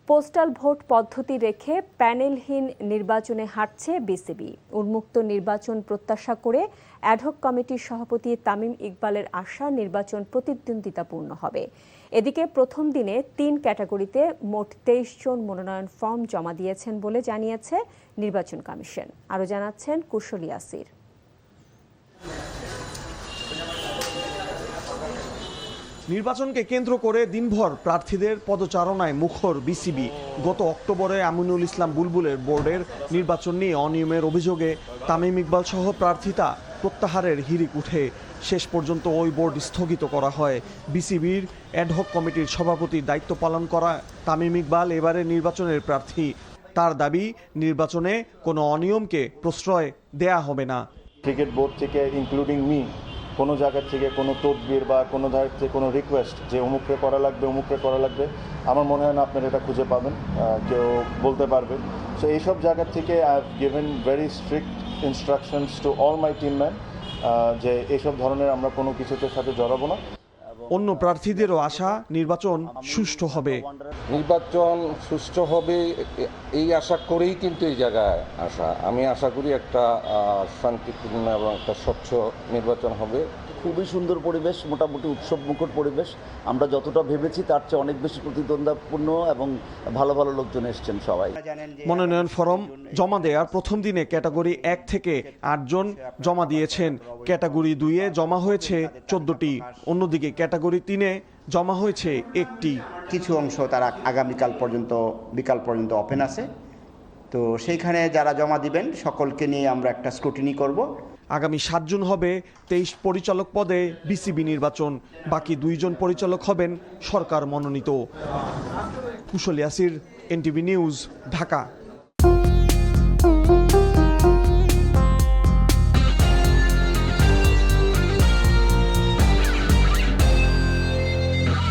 Postal vote পদ্ধতি রেখে প্যানেলহীন নির্বাচনে হাঁটছে বিসিবি। উন্মুক্ত নির্বাচন প্রত্যাশা করে অ্যাডহক কমিটির সভাপতি তামিম ইকবালের আশা নির্বাচন প্রতিদ্বন্দ্বিতাপূর্ণ হবে। এদিকে প্রথম দিনে ৩ ক্যাটাগরিতে মোট ২৩ জন মনোনয়ন ফর্ম জমা দিয়েছেন বলে জানিয়েছে নির্বাচন কমিশন। আরও জানাচ্ছেন কুশলী আসির। নির্বাচনকে কেন্দ্র করে দিনভর প্রার্থীদের পদচারণায় মুখর বিসিবি। গত অক্টোবরে আমিনুল ইসলাম বুলবুলের বোর্ডের নির্বাচন নিয়ে অনিয়মের অভিযোগে তামিম ইকবাল সহ প্রার্থিতা প্রত্যাহারের হিড়িক উঠে শেষ পর্যন্ত ওই বোর্ড স্থগিত করা হয়। বিসিবির অ্যাডহক কমিটির সভাপতির দায়িত্ব পালন করা তামিম ইকবাল এবারে নির্বাচনের প্রার্থী। তার দাবি, নির্বাচনে কোনো অনিয়মকে প্রশ্রয় দেয়া হবে না। ক্রিকেট বোর্ড থেকে ইনক্লুডিং মি কোনো জায়গা থেকে কোনো তদবির বা কোনো ধারে কোনো রিকোয়েস্ট যে অমুকরে করা লাগবে আমার মনে হয় না আপনারা এটা খুঁজে পাবেন, কেউ বলতে পারবে। সো এইসব জায়গা থেকে I have given very strict instructions to all my team man যে এইসব ধরনের আমরা কোনো কিছুতে সাথে জড়াবো না। অন্য প্রার্থীদেরও আশা নির্বাচন সুষ্ঠু হবে। নির্বাচন সুষ্ঠু হবে এই আশা করেই কিন্তু এই জায়গায় আসা। আমি আশা করি একটা শান্তিপূর্ণ এবং একটা স্বচ্ছ নির্বাচন হবে। খুবই সুন্দর পরিবেশ, মোটামুটি উৎসবমুখর পরিবেশ। আমরা যতটা ভেবেছি তার চেয়ে অনেক বেশি প্রতিদ্বন্দ্বিতাপূর্ণ এবং ভালো ভালো লোকজন এসছেন সবাই। মনোনয়ন ফরম জমা দেওয়ার প্রথম দিনে ক্যাটাগরি ১ থেকে ৮ জন জমা দিয়েছেন। ক্যাটাগরি 2-এ জমা হয়েছে 14টি, অন্যদিকে ক্যাটাগরি 3-এ জমা হয়েছে 1টি। কিছু অংশ তারা আগামীকাল পর্যন্ত বিকাল পর্যন্ত ওপেন আছে, তো সেইখানে যারা জমা দিবেন সকলকে নিয়ে আমরা একটা স্ক্রুটিনি করব। আগামী ৭ জুন হবে 23 পরিচালক পদে বিসিবি নির্বাচন। বাকি 2 জন পরিচালক হবেন সরকার মনোনীত। কুশলী আসির, এনটিভি নিউজ, ঢাকা।